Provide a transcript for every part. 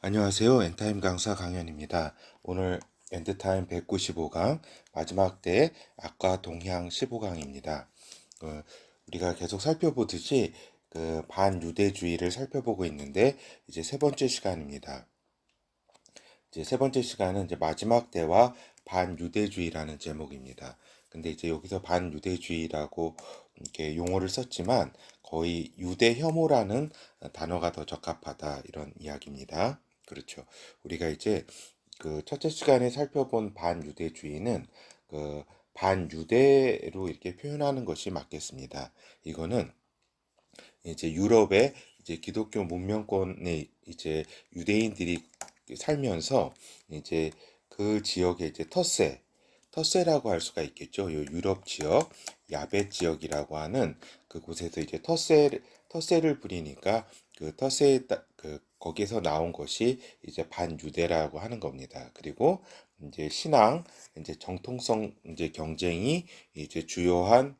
안녕하세요. 엔타임 강사 강현입니다. 오늘 엔드타임 195강 마지막 때 악과 동향 15강입니다. 우리가 계속 살펴보듯이 반유대주의를 살펴보고 있는데 이제 세 번째 시간입니다. 이제 세 번째 시간은 이제 마지막 때와 반유대주의라는 제목입니다. 근데 이제 여기서 반유대주의라고 이렇게 용어를 썼지만 거의 유대 혐오라는 단어가 더 적합하다 이런 이야기입니다. 그렇죠. 우리가 이제 그 첫째 시간에 살펴본 반유대주의는 그 반유대로 이렇게 표현하는 것이 맞겠습니다. 이거는 이제 유럽의 이제 기독교 문명권에 이제 유대인들이 살면서 이제 그 지역에 이제 터세라고 할 수가 있겠죠. 요 유럽 지역, 야베 지역이라고 하는 그곳에서 이제 터세를 부리니까 그 터세 그 거기서 나온 것이 이제 반유대라고 하는 겁니다. 그리고 이제 신앙, 이제 정통성 이제 경쟁이 이제 주요한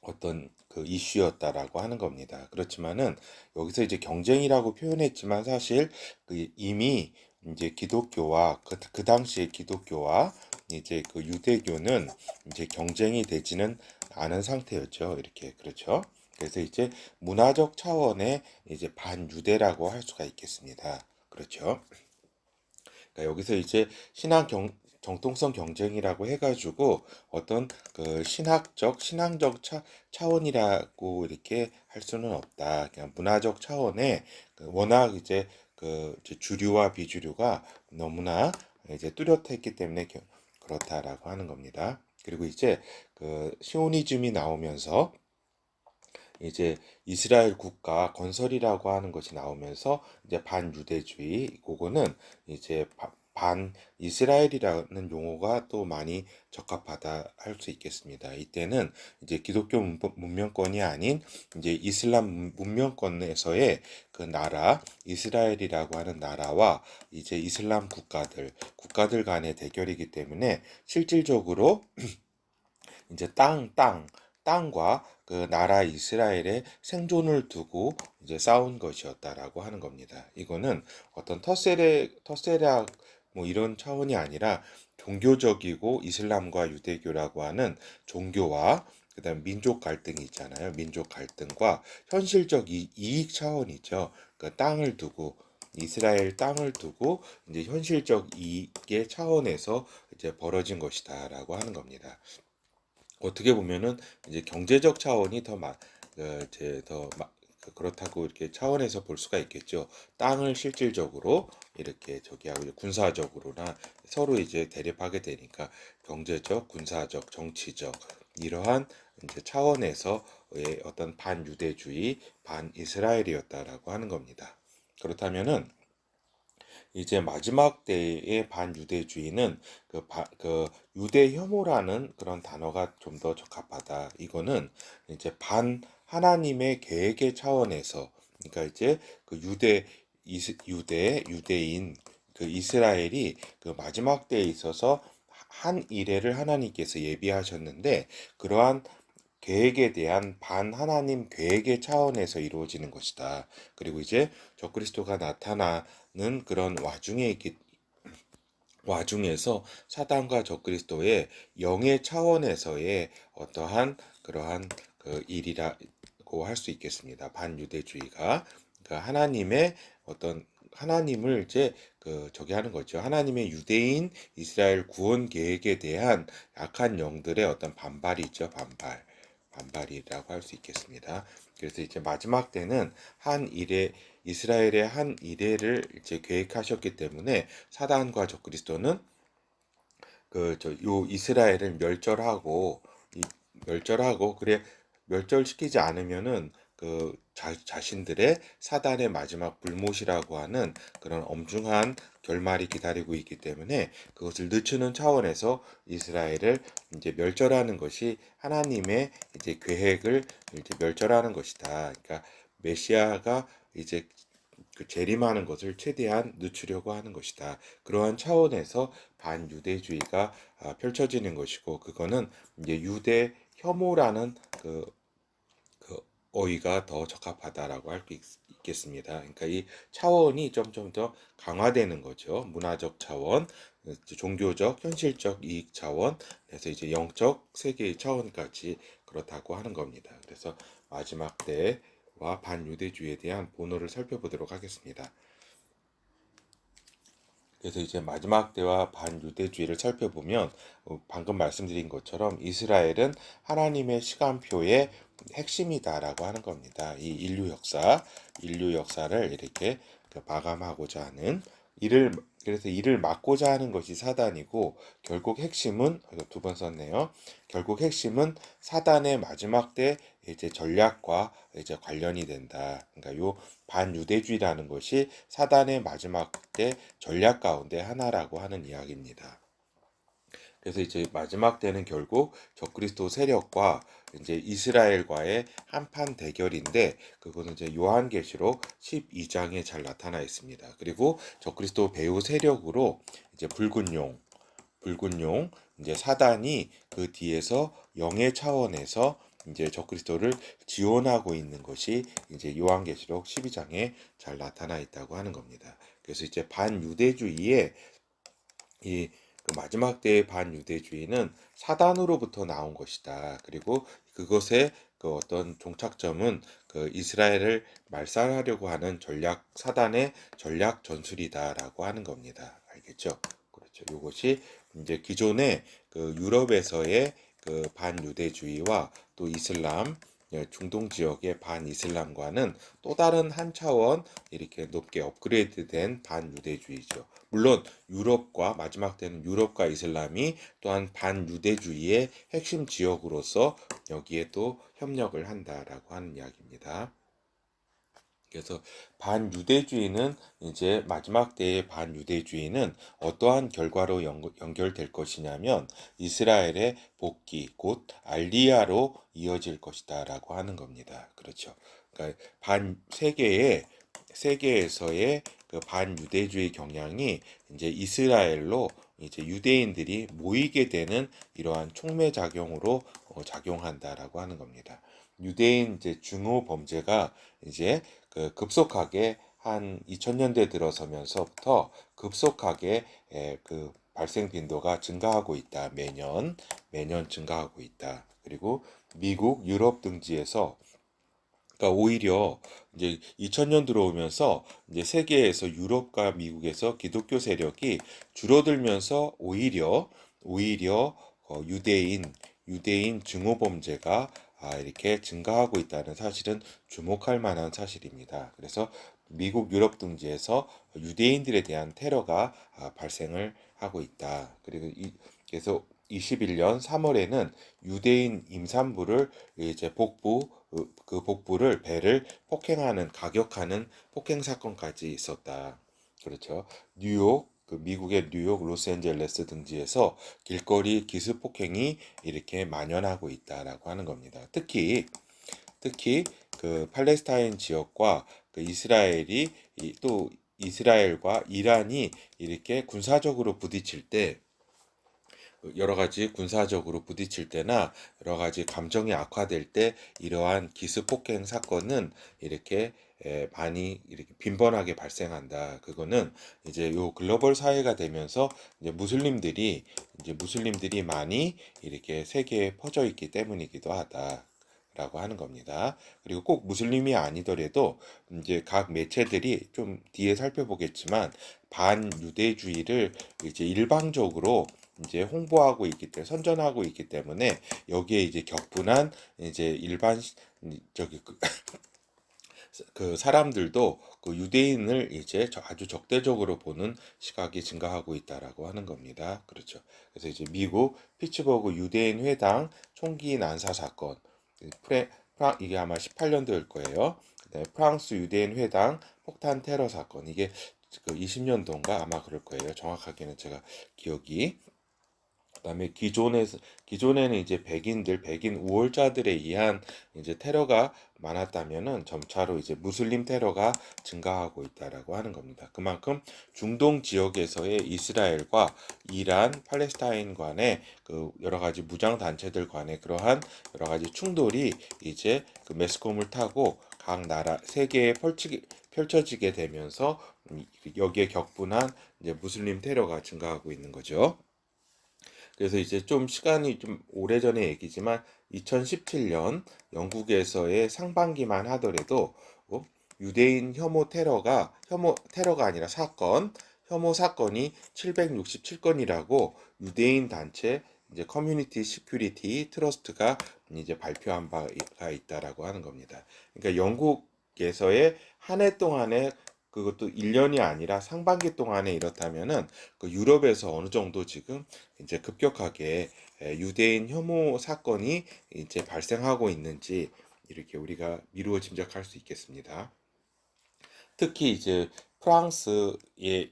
어떤 그 이슈였다라고 하는 겁니다. 그렇지만은 여기서 이제 경쟁이라고 표현했지만 사실 이미 이제 기독교와 그 당시의 기독교와 이제 그 유대교는 이제 경쟁이 되지는 않은 상태였죠. 이렇게 그렇죠. 그래서 이제 문화적 차원의 이제 반유대라고 할 수가 있겠습니다. 그렇죠. 그러니까 여기서 이제 정통성 경쟁이라고 해가지고 어떤 그 신앙적 차원이라고 이렇게 할 수는 없다. 그냥 문화적 차원의 워낙 이제 주류와 비주류가 너무나 이제 뚜렷했기 때문에 그렇다라고 하는 겁니다. 그리고 이제 그 시오니즘이 나오면서 이제 이스라엘 국가 건설이라고 하는 것이 나오면서 이제 반유대주의, 그거는 이제 반 이스라엘이라는 용어가 또 많이 적합하다 할 수 있겠습니다. 이때는 이제 기독교 문명권이 아닌 이제 이슬람 문명권에서의 그 나라 이스라엘이라고 하는 나라와 이제 이슬람 국가들 간의 대결이기 때문에 실질적으로 이제 땅과 그 나라 이스라엘의 생존을 두고 이제 싸운 것이었다라고 하는 겁니다. 이거는 어떤 터세락 뭐 이런 차원이 아니라 종교적이고 이슬람과 유대교라고 하는 종교와 그다음 민족 갈등이 있잖아요. 민족 갈등과 현실적 이익 차원이죠. 그 땅을 두고 이스라엘 땅을 두고 이제 현실적 이익의 차원에서 이제 벌어진 것이다라고 하는 겁니다. 어떻게 보면은 이제 경제적 차원이 이제 그렇다고 이렇게 차원에서 볼 수가 있겠죠. 땅을 실질적으로 이렇게 저기 하고 군사적으로나 서로 이제 대립하게 되니까 경제적, 군사적, 정치적 이러한 이제 차원에서의 어떤 반유대주의, 반이스라엘이었다라고 하는 겁니다. 그렇다면은 이제 마지막 때의 반유대주의는 그 유대 혐오라는 그런 단어가 좀 더 적합하다. 이거는 이제 반 하나님의 계획의 차원에서 그러니까 이제 그 유대인 그 이스라엘이 그 마지막 때에 있어서 한 이래를 하나님께서 예비하셨는데 그러한 계획에 대한 반하나님 계획의 차원에서 이루어지는 것이다. 그리고 이제 적그리스도가 나타나는 그런 와중에서 사단과 적그리스도의 영의 차원에서의 어떠한 그러한 그 일이라고 할 수 있겠습니다. 반유대주의가 그 하나님의 어떤 하나님을 이제 그 저기 하는 거죠. 하나님의 유대인 이스라엘 구원 계획에 대한 악한 영들의 어떤 반발이죠. 반발이라고 할 수 있겠습니다. 그래서 이제 마지막 때는 이스라엘의 한 이래를 이제 계획하셨기 때문에 사단과 적그리스도는 요 이스라엘을 멸절하고 그래 멸절시키지 않으면은 자신들의 사단의 마지막 불못이라고 하는 그런 엄중한 결말이 기다리고 있기 때문에 그것을 늦추는 차원에서 이스라엘을 이제 멸절하는 것이 하나님의 이제 계획을 이제 멸절하는 것이다. 그러니까 메시아가 이제 그 재림하는 것을 최대한 늦추려고 하는 것이다. 그러한 차원에서 반유대주의가 펼쳐지는 것이고 그거는 이제 유대 혐오라는 그 어휘가 더 적합하다라고 할 수 있겠습니다. 그러니까 이 차원이 점점 더 강화되는 거죠. 문화적 차원, 종교적, 현실적 이익 차원, 그래서 이제 영적 세계의 차원까지 그렇다고 하는 겁니다. 그래서 마지막 때와 반유대주의에 대한 본어를 살펴보도록 하겠습니다. 그래서 이제 마지막 때와 반유대주의를 살펴보면 방금 말씀드린 것처럼 이스라엘은 하나님의 시간표의 핵심이다라고 하는 겁니다. 이 인류 역사를 이렇게 마감하고자 하는 그래서 이를 막고자 하는 것이 사단이고 결국 핵심은 2번 썼네요. 결국 핵심은 사단의 마지막 때 이제 전략과 이제 관련이 된다. 그러니까 요 반유대주의라는 것이 사단의 마지막 때 전략 가운데 하나라고 하는 이야기입니다. 그래서 이제 마지막 때는 결국 적그리스도 세력과 이제 이스라엘과의 한판 대결인데 그거는 이제 요한계시록 12장에 잘 나타나 있습니다. 그리고 적그리스도 배후 세력으로 이제 붉은 용 이제 사단이 그 뒤에서 영의 차원에서 이제 적그리스도를 지원하고 있는 것이 이제 요한계시록 12장에 잘 나타나 있다고 하는 겁니다. 그래서 이제 반유대주의의 이 마지막 때의 반유대주의는 사단으로부터 나온 것이다. 그리고 그것의 그 어떤 종착점은 그 이스라엘을 말살하려고 하는 사단의 전략 전술이다라고 하는 겁니다. 알겠죠? 그렇죠. 이것이 이제 기존의 그 유럽에서의 그 반유대주의와 또 이슬람 중동 지역의 반이슬람과는 또 다른 한 차원 이렇게 높게 업그레이드된 반유대주의죠. 물론 유럽과 마지막 때는 유럽과 이슬람이 또한 반유대주의의 핵심 지역으로서 여기에 또 협력을 한다라고 하는 이야기입니다. 그래서 반유대주의는 이제 마지막 때의 반유대주의는 어떠한 결과로 연결될 것이냐면 이스라엘의 복귀 곧 알리야로 이어질 것이다라고 하는 겁니다. 그렇죠. 그러니까 반 세계에서의 그 반유대주의 경향이 이제 이스라엘로 이제 유대인들이 모이게 되는 이러한 촉매 작용으로 작용한다라고 하는 겁니다. 유대인 이제 중호 범죄가 이제 그 급속하게 한 2000년대 들어서면서부터 급속하게 그 발생 빈도가 증가하고 있다. 매년 증가하고 있다. 그리고 미국, 유럽 등지에서 그러니까 오히려 이제 2000년 들어오면서 이제 세계에서 유럽과 미국에서 기독교 세력이 줄어들면서 오히려 유대인 증오 범죄가 이렇게 증가하고 있다는 사실은 주목할 만한 사실입니다. 그래서 미국, 유럽 등지에서 유대인들에 대한 테러가 발생을 하고 있다. 그래서 21년 3월에는 유대인 임산부를 이제 그 복부를 배를 폭행하는 가격하는 폭행 사건까지 있었다. 그렇죠. 미국의 뉴욕, 로스앤젤레스 등지에서 길거리 기습 폭행이 이렇게 만연하고 있다라고 하는 겁니다. 특히 그 팔레스타인 지역과 그 또 이스라엘과 이란이 이렇게 군사적으로 부딪힐 때 여러 가지 군사적으로 부딪힐 때나 여러 가지 감정이 악화될 때 이러한 기습 폭행 사건은 이렇게 많이 이렇게 빈번하게 발생한다. 그거는 이제 요 글로벌 사회가 되면서 무슬림들이 많이 이렇게 세계에 퍼져 있기 때문이기도 하다. 라고 하는 겁니다. 그리고 꼭 무슬림이 아니더라도 이제 각 매체들이 좀 뒤에 살펴보겠지만 반유대주의를 이제 일방적으로 이제 선전하고 있기 때문에 여기에 이제 격분한 이제 일반 저기 그 사람들도 그 유대인을 이제 아주 적대적으로 보는 시각이 증가하고 있다라고 하는 겁니다. 그렇죠. 그래서 이제 미국 피츠버그 유대인 회당 총기 난사 사건, 이게 아마 18년도일 거예요. 그다음에 프랑스 유대인 회당 폭탄 테러 사건, 이게 그 20년도인가 아마 그럴 거예요. 정확하게는 제가 기억이. 그다음에 기존에는 이제 백인 우월자들에 의한 이제 테러가 많았다면은 점차로 이제 무슬림 테러가 증가하고 있다라고 하는 겁니다. 그만큼 중동 지역에서의 이스라엘과 이란, 팔레스타인 간의 그 여러 가지 무장 단체들 간의 그러한 여러 가지 충돌이 이제 그 매스컴을 타고 각 나라 세계에 펼쳐지게 되면서 여기에 격분한 이제 무슬림 테러가 증가하고 있는 거죠. 그래서 이제 좀 시간이 좀 오래전의 얘기지만 2017년 영국에서의 상반기만 하더라도 유대인 혐오 테러가 아니라 혐오 사건이 767건이라고 유대인 단체 이제 커뮤니티 시큐리티 트러스트가 이제 발표한 바가 있다라고 하는 겁니다. 그러니까 영국에서의 한 해 동안에 그것도 1년이 아니라 상반기 동안에 이렇다면은 그 유럽에서 어느 정도 지금 이제 급격하게 유대인 혐오 사건이 이제 발생하고 있는지 이렇게 우리가 미루어 짐작할 수 있겠습니다. 특히 이제 프랑스의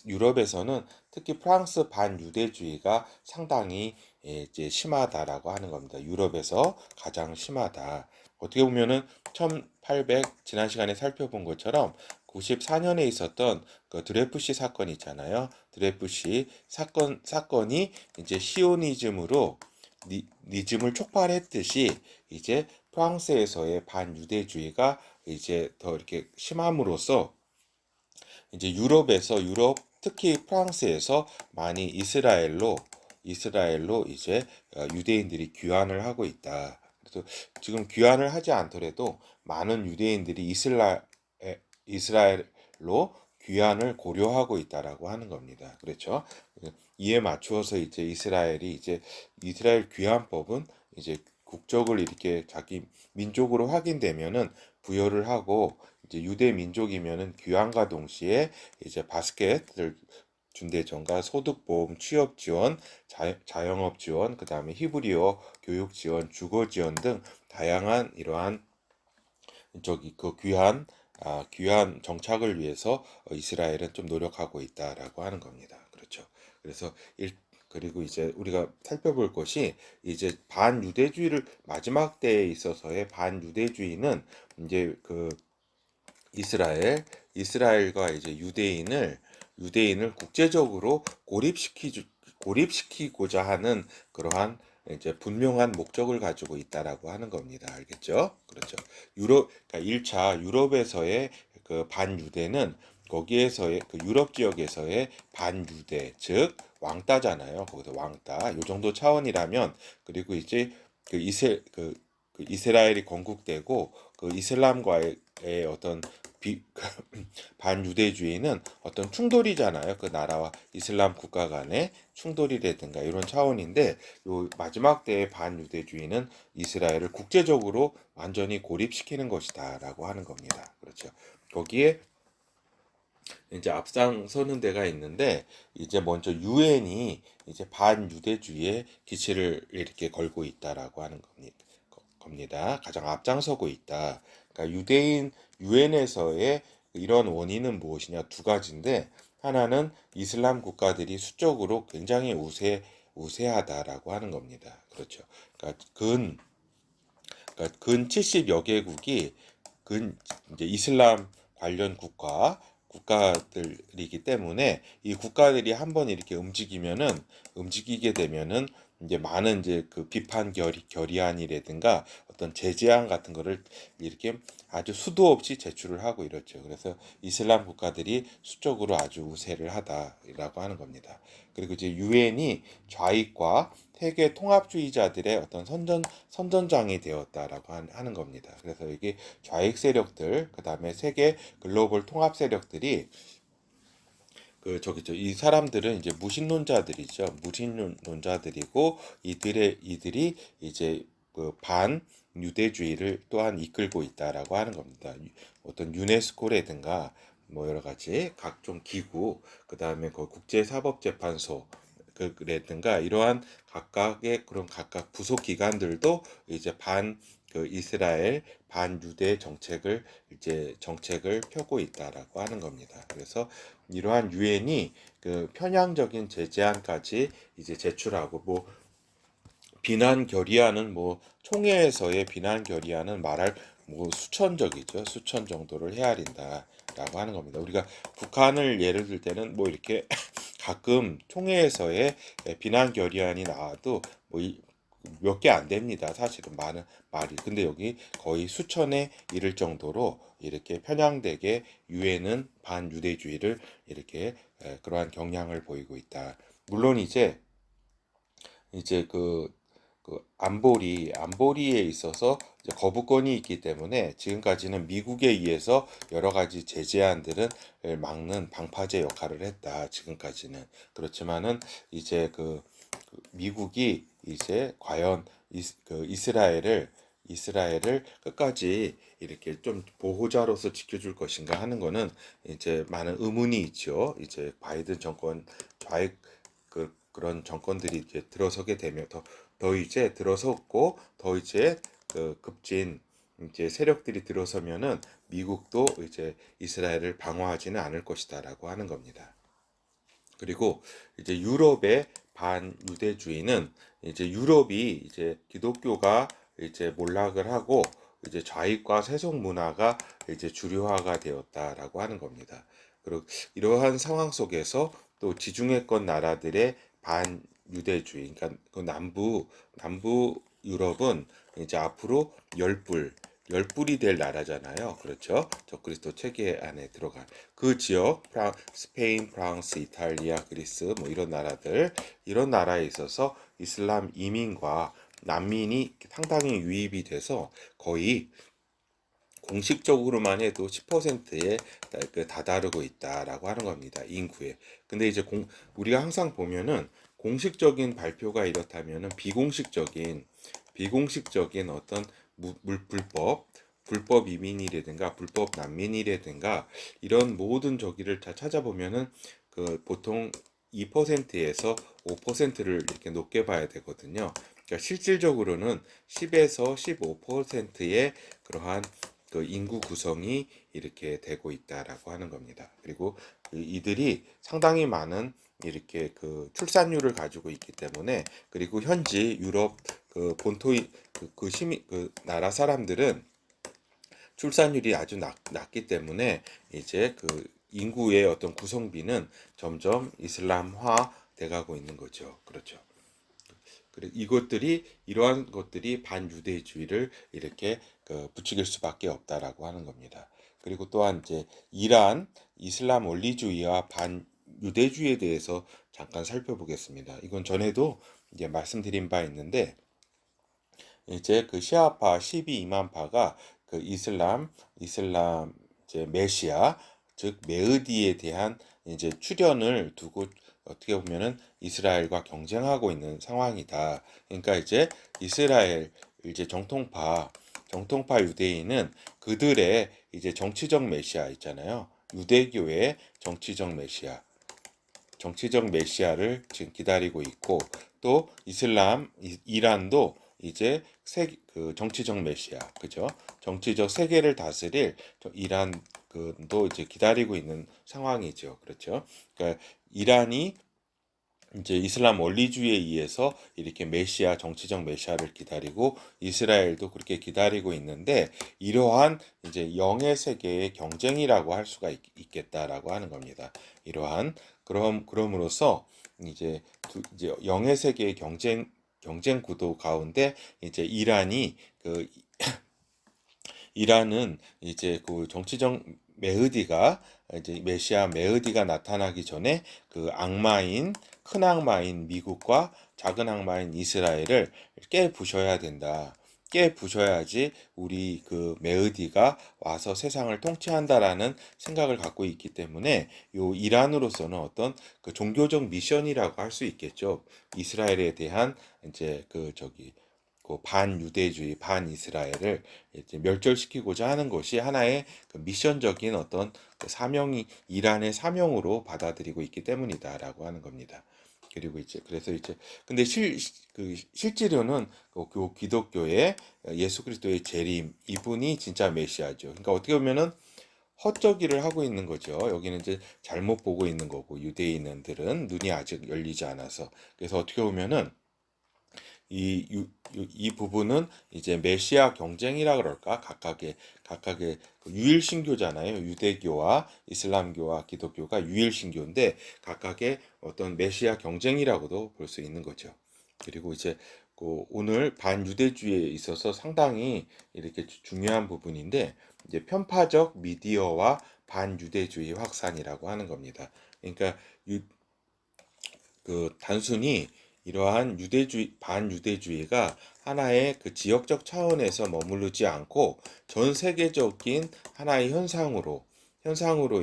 유럽에서는 특히 프랑스 반유대주의가 상당히 이제 심하다라고 하는 겁니다. 유럽에서 가장 심하다. 어떻게 보면은 1800 지난 시간에 살펴본 것처럼 94년에 있었던 그 드레프시 사건 있잖아요. 드레프시 사건이 이제 시오니즘으로 니즘을 촉발했듯이 이제 프랑스에서의 반유대주의가 이제 더 이렇게 심함으로써 이제 유럽 특히 프랑스에서 많이 이스라엘로 이제 유대인들이 귀환을 하고 있다. 그래서 지금 귀환을 하지 않더라도 많은 유대인들이 이스라엘로 귀환을 고려하고 있다라고 하는 겁니다. 그렇죠? 이에 맞추어서 이제 이스라엘 귀환법은 이제 국적을 이렇게 자기 민족으로 확인되면은 부여를 하고 이제 유대 민족이면은 귀환과 동시에 이제 바스켓을 준대전과 소득보험, 취업 지원, 자영업 지원, 그 다음에 히브리어 교육 지원, 주거 지원 등 다양한 이러한 그 귀환 정착을 위해서 이스라엘은 좀 노력하고 있다라고 하는 겁니다. 그렇죠. 그래서 그리고 이제 우리가 살펴볼 것이 이제 반유대주의를 마지막 때에 있어서의 반유대주의는 이제 그 이스라엘과 이제 유대인을 국제적으로 고립시키고자 하는 그러한 이제 분명한 목적을 가지고 있다라고 하는 겁니다. 알겠죠? 그렇죠. 그러니까 1차 유럽에서의 그 반유대는 거기에서의 그 유럽 지역에서의 반유대, 즉 왕따잖아요. 거기서 왕따. 요 정도 차원이라면 그리고 이제 그 이스라엘이 건국되고 그 이슬람과의 어떤 반유대주의는 어떤 충돌이잖아요. 그 나라와 이슬람 국가 간의 충돌이라든가 이런 차원인데 요 마지막 때의 반유대주의는 이스라엘을 국제적으로 완전히 고립시키는 것이다라고 하는 겁니다. 그렇죠. 거기에 이제 앞장서는 데가 있는데 이제 먼저 유엔이 이제 반유대주의에 기치를 이렇게 걸고 있다라고 하는 겁니다. 가장 앞장서고 있다. 그러니까 유엔에서의 이런 원인은 무엇이냐 두 가지인데 하나는 이슬람 국가들이 수적으로 굉장히 우세하다라고 하는 겁니다. 그렇죠. 그러니까 근 70여 개국이 근 이제 이슬람 관련 국가들이기 때문에 이 국가들이 한번 이렇게 움직이게 되면은 이제 많은 이제 그 비판 결의안이라든가 어떤 제재안 같은 거를 이렇게 아주 수도 없이 제출을 하고 이렇죠. 그래서 이슬람 국가들이 수적으로 아주 우세를 하다라고 하는 겁니다. 그리고 이제 유엔이 좌익과 세계 통합주의자들의 어떤 선전장이 되었다라고 하는 겁니다. 그래서 이게 좌익 세력들, 그 다음에 세계 글로벌 통합 세력들이 이 사람들은 이제 무신론자들이죠. 무신론자들이고 이들이 이제 그 반유대주의를 또한 이끌고 있다라고 하는 겁니다. 어떤 유네스코라든가 뭐 여러 가지 각종 기구, 그 다음에 그 국제사법재판소 그라든가 이러한 각각의 그런 각각 부속 기관들도 이제 이스라엘 반유대 정책을 펴고 있다라고 하는 겁니다. 그래서 이러한 유엔이 그 편향적인 제재안까지 이제 제출하고 뭐 비난 결의안은 뭐 총회에서의 비난 결의안은 말할 뭐 수천적이죠. 수천 정도를 헤아린다라고 하는 겁니다. 우리가 북한을 예를 들 때는 뭐 이렇게 가끔 총회에서의 비난 결의안이 나와도 뭐 몇 개 안 됩니다. 사실은 많은 말이. 근데 여기 거의 수천에 이를 정도로 이렇게 편향되게 유엔은 반유대주의를 이렇게 그러한 경향을 보이고 있다. 물론 이제 그 안보리에 있어서 이제 거부권이 있기 때문에 지금까지는 미국에 의해서 여러 가지 제재안들은 막는 방파제 역할을 했다. 지금까지는. 그렇지만은 이제 그 미국이 이제 과연 이스라엘을 끝까지 이렇게 좀 보호자로서 지켜줄 것인가 하는 거는 이제 많은 의문이 있죠. 이제 바이든 정권 좌익 그런 정권들이 이제 들어서게 되면 더 이제 들어섰고 더 이제 급진 이제 세력들이 들어서면은 미국도 이제 이스라엘을 방어하지는 않을 것이다라고 하는 겁니다. 그리고 이제 유럽의 반유대주의는 이제 유럽이 이제 기독교가 이제 몰락을 하고 이제 좌익과 세속 문화가 이제 주류화가 되었다라고 하는 겁니다. 그리고 이러한 상황 속에서 또 지중해권 나라들의 반유대주의, 그러니까 그 남부 유럽은 이제 앞으로 열불이 될 나라잖아요. 그렇죠? 적그리스도 체계 안에 들어간 그 지역, 스페인, 프랑스, 이탈리아, 그리스 뭐 이런 나라에 있어서 이슬람 이민과 난민이 상당히 유입이 돼서 거의 공식적으로만 해도 10%에 다다르고 있다라고 하는 겁니다. 인구에. 근데 이제 우리가 항상 보면은 공식적인 발표가 이렇다면은 비공식적인 어떤 불법 이민이라든가 불법 난민이라든가 이런 모든 저기를 다 찾아보면은 그 보통 2%에서 5%를 이렇게 높게 봐야 되거든요. 그러니까 실질적으로는 10에서 15%의 그러한 그 인구 구성이 이렇게 되고 있다라고 하는 겁니다. 그리고 이들이 상당히 많은 이렇게 그 출산율을 가지고 있기 때문에 그리고 현지 유럽 그 본토 그 시민 그 나라 사람들은 출산율이 아주 낮기 때문에 이제 그 인구의 어떤 구성비는 점점 이슬람화 돼가고 있는 거죠. 그렇죠. 그래 이러한 것들이 반유대주의를 이렇게 부추길 수밖에 없다라고 하는 겁니다. 그리고 또한 이제 이란 이슬람 원리주의와 반유대주의에 대해서 잠깐 살펴보겠습니다. 이건 전에도 이제 말씀드린 바 있는데 이제 그 시아파 12이만파가 그 이슬람 이제 메시아 즉 메흐디에 대한 이제 출현을 두고 어떻게 보면은 이스라엘과 경쟁하고 있는 상황이다. 그러니까 이제 이스라엘 이제 정통파 유대인은 그들의 이제 정치적 메시아 있잖아요. 유대교의 정치적 메시아를 지금 기다리고 있고 또 이란도 이제 그 정치적 메시아, 그죠? 정치적 세계를 다스릴 이란도 이제 기다리고 있는 상황이죠. 그렇죠? 그러니까 이란이 이제 이슬람 원리주의에 의해서 이렇게 정치적 메시아를 기다리고 이스라엘도 그렇게 기다리고 있는데 이러한 이제 영의 세계의 경쟁이라고 할 수가 있겠다라고 하는 겁니다. 그럼으로써 이제 영의 세계의 경쟁 구도 가운데 이제 이란은 이제 그 정치적 메시아 메흐디가 나타나기 전에 그 큰 악마인 미국과 작은 악마인 이스라엘을 깨 부셔야 된다. 깨 부셔야지 우리 그 메흐디가 와서 세상을 통치한다라는 생각을 갖고 있기 때문에 요 이란으로서는 어떤 그 종교적 미션이라고 할 수 있겠죠. 이스라엘에 대한 이제 그 반유대주의, 반이스라엘을 이제 멸절시키고자 하는 것이 하나의 그 미션적인 어떤 그 이란의 사명으로 받아들이고 있기 때문이다라고 하는 겁니다. 그리고 그래서 근데 실제로는 그 기독교의 예수 그리스도의 재림 이분이 진짜 메시아죠. 그러니까 어떻게 보면은 헛저기를 하고 있는 거죠. 여기는 이제 잘못 보고 있는 거고 유대인들은 눈이 아직 열리지 않아서 그래서 어떻게 보면은 이 부분은 이제 메시아 경쟁이라 그럴까? 각각의 그 유일신교잖아요. 유대교와 이슬람교와 기독교가 유일신교인데 각각의 어떤 메시아 경쟁이라고도 볼 수 있는 거죠. 그리고 이제 오늘 반유대주의에 있어서 상당히 이렇게 중요한 부분인데 이제 편파적 미디어와 반유대주의 확산이라고 하는 겁니다. 그러니까 단순히 이러한 반유대주의가 하나의 그 지역적 차원에서 머무르지 않고 전 세계적인 하나의 현상으로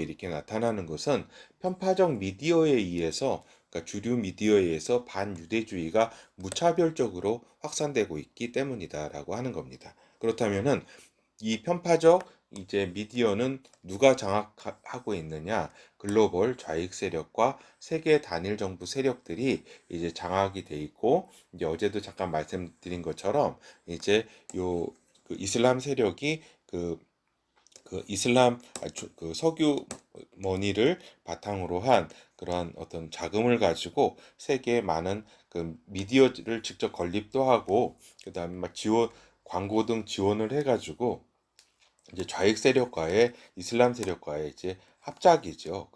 이렇게 나타나는 것은 편파적 미디어에 의해서, 그러니까 주류 미디어에 의해서 반유대주의가 무차별적으로 확산되고 있기 때문이다라고 하는 겁니다. 그렇다면은 이 편파적 이제 미디어는 누가 장악하고 있느냐? 글로벌 좌익 세력과 세계 단일 정부 세력들이 이제 장악이 돼 있고, 이제 어제도 잠깐 말씀드린 것처럼 이제 이슬람 세력이 이슬람 석유 머니를 바탕으로 한 그러한 어떤 자금을 가지고 세계에 많은 그 미디어를 직접 건립도 하고, 그다음에 막 광고 등 지원을 해가지고 이제 좌익 세력과의 이슬람 세력과의 이제 합작이죠.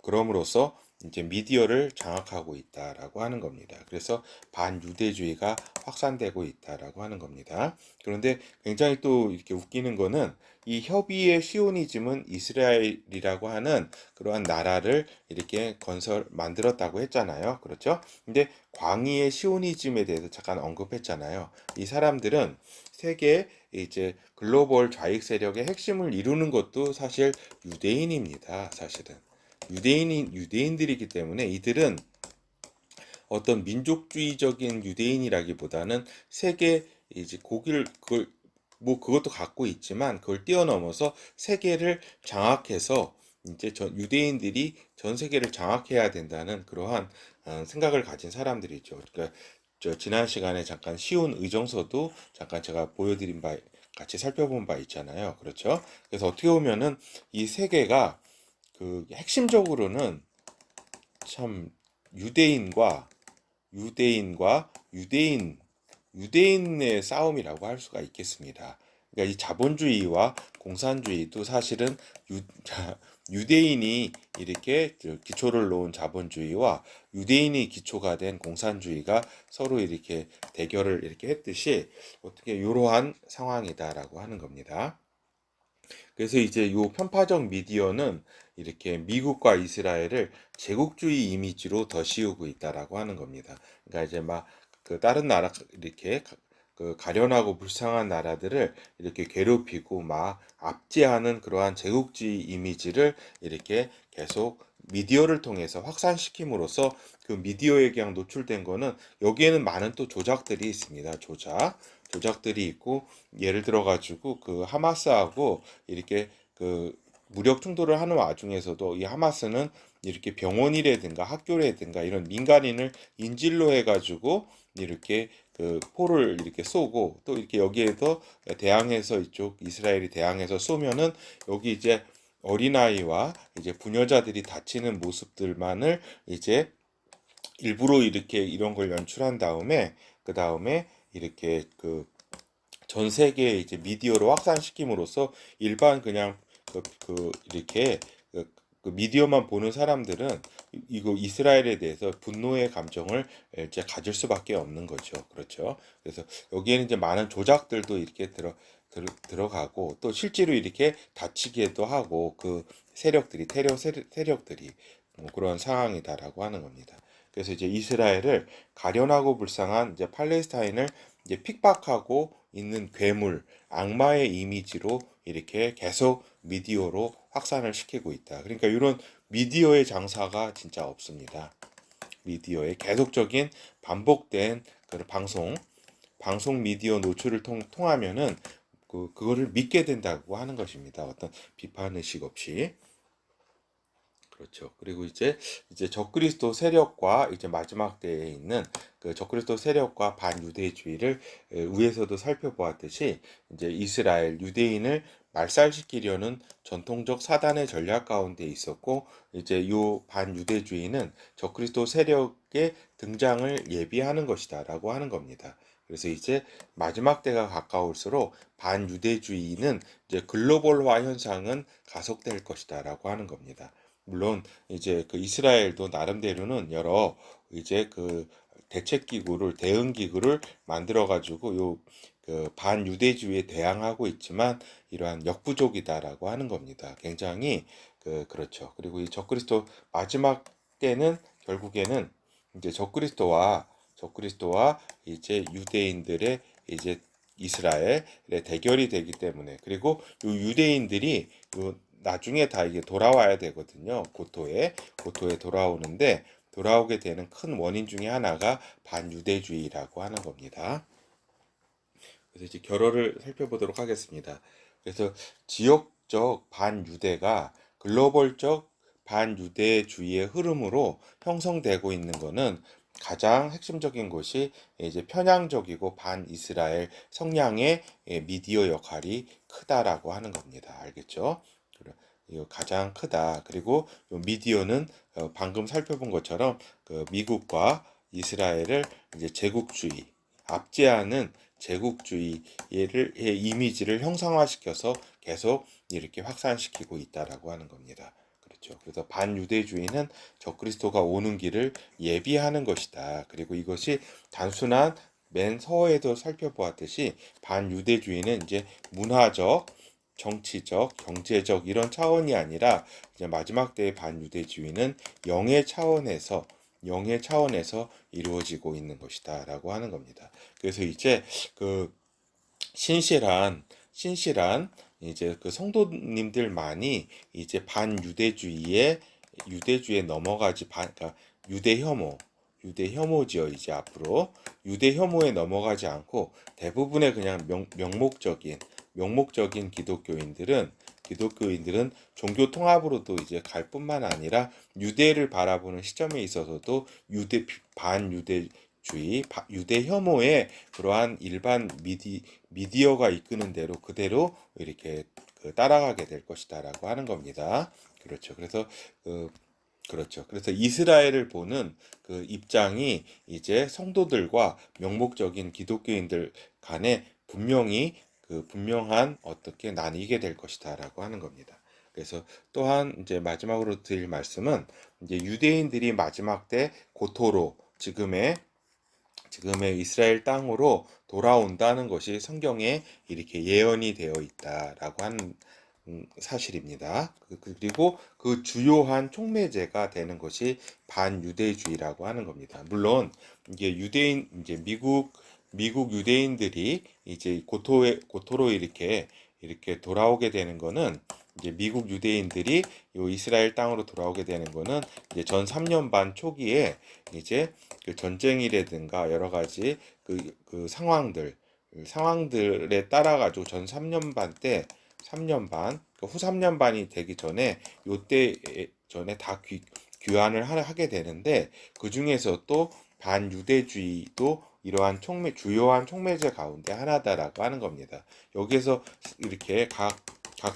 그럼으로써 이제 미디어를 장악하고 있다라고 하는 겁니다. 그래서 반유대주의가 확산되고 있다라고 하는 겁니다. 그런데 굉장히 또 이렇게 웃기는 거는 이 협의의 시오니즘은 이스라엘이라고 하는 그러한 나라를 이렇게 만들었다고 했잖아요. 그렇죠? 근데 광의의 시오니즘에 대해서 잠깐 언급했잖아요. 이 사람들은 세계 이제 글로벌 좌익 세력의 핵심을 이루는 것도 사실 유대인입니다. 사실은 유대인들이기 때문에 이들은 어떤 민족주의적인 유대인이라기보다는 세계 이제 그걸 뭐 그것도 갖고 있지만 그걸 뛰어넘어서 세계를 장악해서 이제 유대인들이 전 세계를 장악해야 된다는 그러한 생각을 가진 사람들이죠. 그러니까 지난 시간에 잠깐 시온 의정서도 잠깐 제가 보여드린 바 같이 살펴본 바 있잖아요. 그렇죠? 그래서 어떻게 보면은 이 세계가 핵심적으로는 참 유대인과 유대인과 유대인의 싸움이라고 할 수가 있겠습니다. 그러니까 이 자본주의와 공산주의도 사실은 유대인이 이렇게 기초를 놓은 자본주의와 유대인이 기초가 된 공산주의가 서로 이렇게 대결을 이렇게 했듯이 어떻게 이러한 상황이다라고 하는 겁니다. 그래서 이제 요 편파적 미디어는 이렇게 미국과 이스라엘을 제국주의 이미지로 더 씌우고 있다라고 하는 겁니다. 그러니까 이제 막 다른 나라 이렇게 가련하고 불쌍한 나라들을 이렇게 괴롭히고 막 압제하는 그러한 제국주의 이미지를 이렇게 계속 미디어를 통해서 확산시킴으로써 그 미디어에 그냥 노출된 거는 여기에는 많은 또 조작들이 있습니다. 조작들이 있고 예를 들어 가지고 하마스하고 이렇게 무력 충돌을 하는 와중에서도 이 하마스는 이렇게 병원이라든가 학교라든가 이런 민간인을 인질로 해가지고 이렇게 포를 이렇게 쏘고 또 이렇게 여기에서 대항해서 이쪽 이스라엘이 대항해서 쏘면은 여기 이제 어린아이와 이제 부녀자들이 다치는 모습들만을 이제 일부러 이렇게 이런 걸 연출한 다음에 그 다음에 이렇게 전 세계에 이제 미디어로 확산시킴으로써 일반 그냥 이렇게 미디어만 보는 사람들은 이거 이스라엘에 대해서 분노의 감정을 이제 가질 수밖에 없는 거죠. 그렇죠. 그래서 여기에는 이제 많은 조작들도 이렇게 들어가고 또 실제로 이렇게 다치기도 하고 테러 세력들이 뭐 그런 상황이다라고 하는 겁니다. 그래서 이제 이스라엘을 가련하고 불쌍한 이제 팔레스타인을 이제 핍박하고 있는 괴물, 악마의 이미지로 이렇게 계속 미디어로 확산을 시키고 있다. 그러니까 이런 미디어의 장사가 진짜 없습니다. 미디어의 계속적인 반복된 방송 미디어 노출을 통하면은 그거를 믿게 된다고 하는 것입니다. 어떤 비판 의식 없이. 그렇죠. 그리고 이제 적그리스도 세력과 이제 마지막 때에 있는 적그리스도 세력과 반유대주의를 위에서도 살펴보았듯이 이제 이스라엘 유대인을 말살시키려는 전통적 사단의 전략 가운데 있었고 이제 요 반유대주의는 적그리스도 세력의 등장을 예비하는 것이다라고 하는 겁니다. 그래서 이제 마지막 때가 가까울수록 반유대주의는 이제 글로벌화 현상은 가속될 것이다라고 하는 겁니다. 물론 이제 이스라엘도 나름대로는 여러 이제 대책 기구를 대응 기구를 만들어 가지고 요 그 반유대주의에 대항하고 있지만 이러한 역부족이다라고 하는 겁니다. 굉장히 그렇죠. 그리고 이 적그리스도 마지막 때는 결국에는 이제 적그리스도와 이제 유대인들의 이제 이스라엘의 대결이 되기 때문에 그리고 요 유대인들이 요 나중에 다 이게 돌아와야 되거든요. 고토에 돌아오는데 돌아오게 되는 큰 원인 중에 하나가 반유대주의라고 하는 겁니다. 그래서 이제 결어를 살펴보도록 하겠습니다. 그래서 지역적 반유대가 글로벌적 반유대주의의 흐름으로 형성되고 있는 것은 가장 핵심적인 것이 이제 편향적이고 반이스라엘 성향의 미디어 역할이 크다라고 하는 겁니다. 알겠죠? 이거 가장 크다. 그리고 미디어는 방금 살펴본 것처럼 그 미국과 이스라엘을 이제 제국주의, 압제하는 제국주의의 이미지를 형상화시켜서 계속 이렇게 확산시키고 있다라고 하는 겁니다. 그렇죠. 그래서 반유대주의는 적그리스도가 오는 길을 예비하는 것이다. 그리고 이것이 단순한 맨 서에도 살펴보았듯이 반유대주의는 이제 문화적, 정치적, 경제적 이런 차원이 아니라 이제 마지막 때의 반유대주의는 영의 차원에서 이루어지고 있는 것이다라고 하는 겁니다. 그래서 이제 그 신실한 이제 그 성도님들만이 이제 유대주의에 넘어가지 그러니까 유대 혐오지요. 이제 앞으로 유대 혐오에 넘어가지 않고 대부분의 그냥 명목적인 기독교인들은 종교 통합으로도 이제 갈 뿐만 아니라 유대를 바라보는 시점에 있어서도 반유대주의, 유대 혐오의 그러한 일반 미디어가 이끄는 대로 그대로 이렇게 따라가게 될 것이다라고 하는 겁니다. 그렇죠. 그래서 이스라엘을 보는 그 입장이 이제 성도들과 명목적인 기독교인들 간에 분명한 어떻게 나뉘게 될 것이다라고 하는 겁니다. 그래서 또한 이제 마지막으로 드릴 말씀은 이제 유대인들이 마지막 때 고토로 지금의 이스라엘 땅으로 돌아온다는 것이 성경에 이렇게 예언이 되어 있다라고 하는 사실입니다. 그리고 그 주요한 촉매제가 되는 것이 반유대주의라고 하는 겁니다. 물론 이게 이제 미국 유대인들이 이제 고토로 이렇게 돌아오게 되는 거는 이제 미국 유대인들이 요 이스라엘 땅으로 돌아오게 되는 거는 이제 전 3년 반 초기에 이제 그 전쟁이라든가 여러 가지 그 상황들에 따라 가지고 전 3년 반 때 3년 반, 후 3년 반이 되기 전에 요때 전에 다 귀환을 하게 되는데 그 중에서 또 반유대주의도 이러한 주요한 촉매제 가운데 하나다라고 하는 겁니다. 여기에서 이렇게 각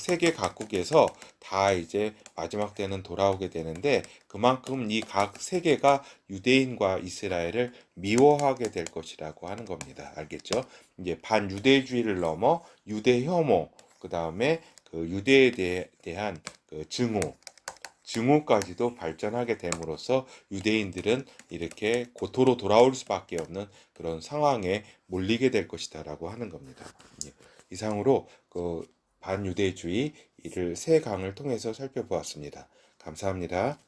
세계 각국에서 다 이제 마지막 때는 돌아오게 되는데 그만큼 이 각 세계가 유대인과 이스라엘을 미워하게 될 것이라고 하는 겁니다. 알겠죠? 이제 반유대주의를 넘어 유대 혐오, 그 다음에 그 유대에 대한 그 증오까지도 발전하게 됨으로써 유대인들은 이렇게 고토로 돌아올 수밖에 없는 그런 상황에 몰리게 될 것이다라고 하는 겁니다. 이상으로 그 반유대주의 이를 세 강을 통해서 살펴보았습니다. 감사합니다.